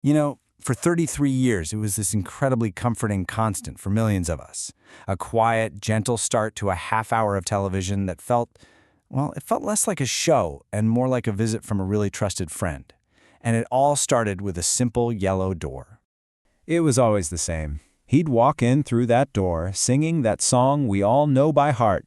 For 33 years, it was this incredibly comforting constant for millions of us. A quiet, gentle start to a half hour of television that it felt less like a show and more like a visit from a really trusted friend. And it all started with a simple yellow door. It was always the same. He'd walk in through that door, singing that song we all know by heart.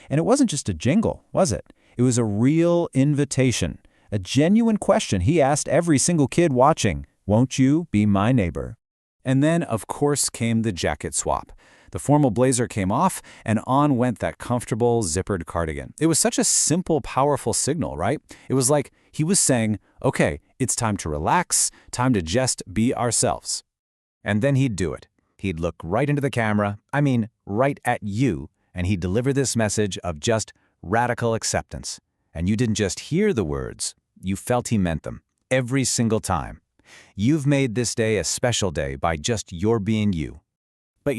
And it wasn't just a jingle, was it? It was a real invitation, a genuine question he asked every single kid watching. Won't you be my neighbor? And then, of course, came the jacket swap. The formal blazer came off, and on went that comfortable, zippered cardigan. It was such a simple, powerful signal, right? It was like he was saying, okay, it's time to relax, time to just be ourselves. And then he'd do it. He'd look right into the camera, right at you, and he'd deliver this message of just radical acceptance. And you didn't just hear the words, you felt he meant them, every single time. You've made this day a special day by just your being you. But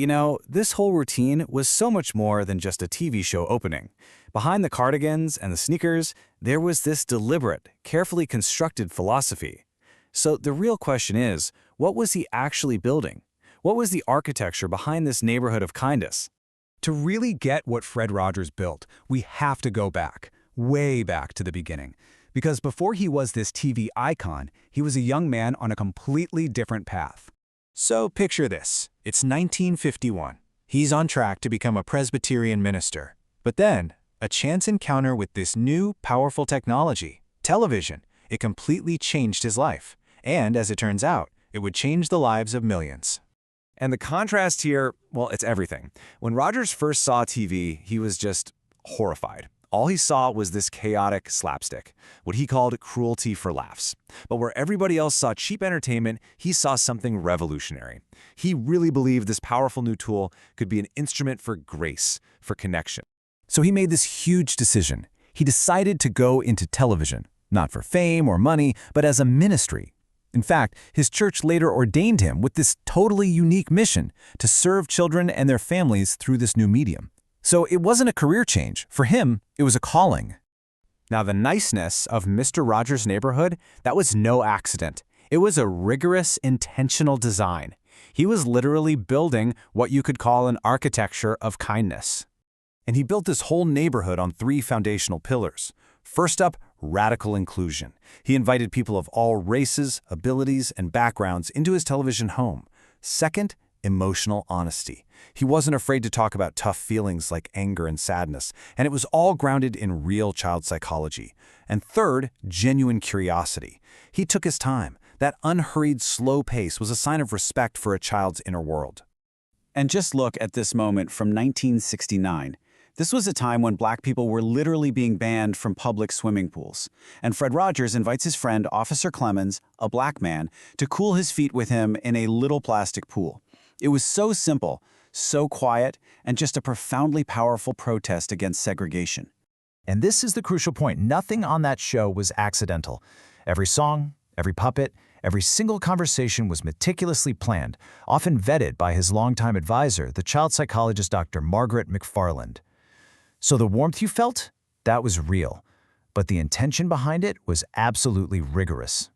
this whole routine was so much more than just a TV show opening. Behind the cardigans and the sneakers, there was this deliberate, carefully constructed philosophy. So the real question is, what was he actually building? What was the architecture behind this neighborhood of kindness? To really get what Fred Rogers built, we have to go back, way back to the beginning. Because before he was this TV icon, he was a young man on a completely different path. So picture this. It's 1951. He's on track to become a Presbyterian minister. But then, a chance encounter with this new, powerful technology, television, it completely changed his life. And as it turns out, it would change the lives of millions. And the contrast here, it's everything. When Rogers first saw TV, he was just horrified. All he saw was this chaotic slapstick, what he called cruelty for laughs. But where everybody else saw cheap entertainment, he saw something revolutionary. He really believed this powerful new tool could be an instrument for grace, for connection. So he made this huge decision. He decided to go into television, not for fame or money, but as a ministry. In fact, his church later ordained him with this totally unique mission to serve children and their families through this new medium. So it wasn't a career change. For him, it was a calling. Now, the niceness of Mr. Rogers' Neighborhood, that was no accident. It was a rigorous, intentional design. He was literally building what you could call an architecture of kindness. And he built this whole neighborhood on 3 foundational pillars. First up, radical inclusion. He invited people of all races, abilities, and backgrounds into his television home. Second, emotional honesty. He wasn't afraid to talk about tough feelings like anger and sadness, and it was all grounded in real child psychology. And third, genuine curiosity. He took his time. That unhurried, slow pace was a sign of respect for a child's inner world. And just look at this moment from 1969. This was a time when Black people were literally being banned from public swimming pools. And Fred Rogers invites his friend, Officer Clemens, a Black man, to cool his feet with him in a little plastic pool. It was so simple, so quiet, and just a profoundly powerful protest against segregation. And this is the crucial point. Nothing on that show was accidental. Every song, every puppet, every single conversation was meticulously planned, often vetted by his longtime advisor, the child psychologist Dr. Margaret McFarland. So the warmth you felt, that was real. But the intention behind it was absolutely rigorous.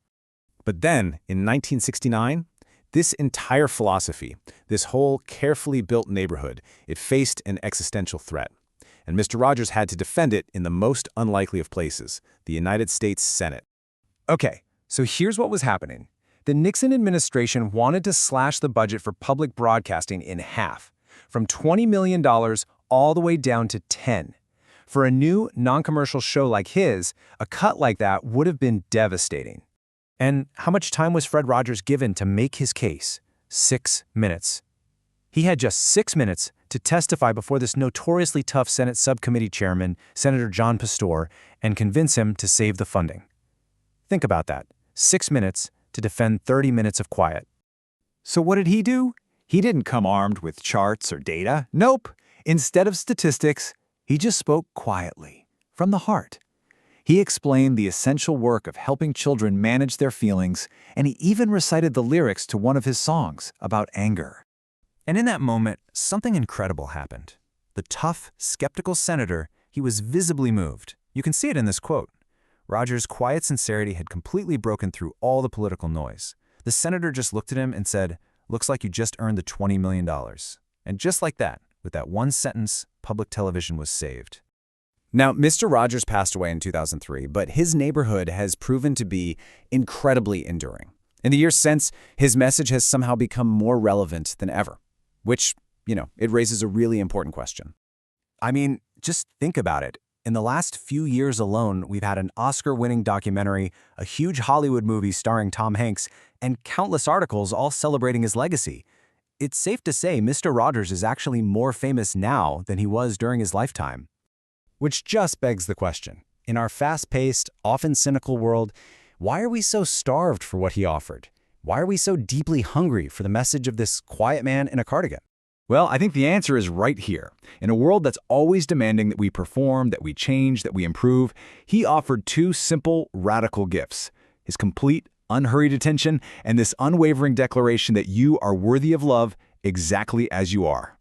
But then, in 1969, this entire philosophy, this whole carefully built neighborhood, it faced an existential threat. And Mr. Rogers had to defend it in the most unlikely of places, the United States Senate. Okay, so here's what was happening. The Nixon administration wanted to slash the budget for public broadcasting in half, from $20 million all the way down to 10. For a new, non-commercial show like his, a cut like that would have been devastating. And how much time was Fred Rogers given to make his case? 6 minutes. He had just 6 minutes to testify before this notoriously tough Senate subcommittee chairman, Senator John Pastor, and convince him to save the funding. Think about that. 6 minutes to defend 30 minutes of quiet. So what did he do? He didn't come armed with charts or data. Nope. Instead of statistics, he just spoke quietly, from the heart. He explained the essential work of helping children manage their feelings, and he even recited the lyrics to one of his songs about anger. And in that moment, something incredible happened. The tough, skeptical senator, he was visibly moved. You can see it in this quote. Rogers' quiet sincerity had completely broken through all the political noise. The senator just looked at him and said, "Looks like you just earned the $20 million. And just like that, with that one sentence, public television was saved. Now, Mr. Rogers passed away in 2003, but his neighborhood has proven to be incredibly enduring. In the years since, his message has somehow become more relevant than ever, which, it raises a really important question. I mean, just think about it. In the last few years alone, we've had an Oscar-winning documentary, a huge Hollywood movie starring Tom Hanks, and countless articles all celebrating his legacy. It's safe to say Mr. Rogers is actually more famous now than he was during his lifetime. Which just begs the question, in our fast-paced, often cynical world, why are we so starved for what he offered? Why are we so deeply hungry for the message of this quiet man in a cardigan? Well, I think the answer is right here. In a world that's always demanding that we perform, that we change, that we improve, he offered two simple, radical gifts: his complete, unhurried attention and this unwavering declaration that you are worthy of love exactly as you are.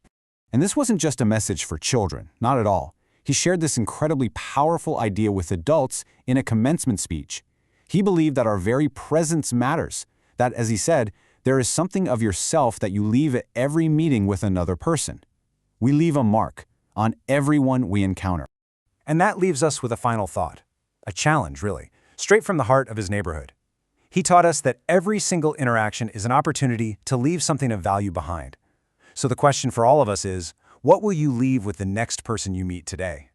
And this wasn't just a message for children, not at all. He shared this incredibly powerful idea with adults in a commencement speech. He believed that our very presence matters, that, as he said, there is something of yourself that you leave at every meeting with another person. We leave a mark on everyone we encounter. And that leaves us with a final thought, a challenge, really, straight from the heart of his neighborhood. He taught us that every single interaction is an opportunity to leave something of value behind. So the question for all of us is, what will you leave with the next person you meet today?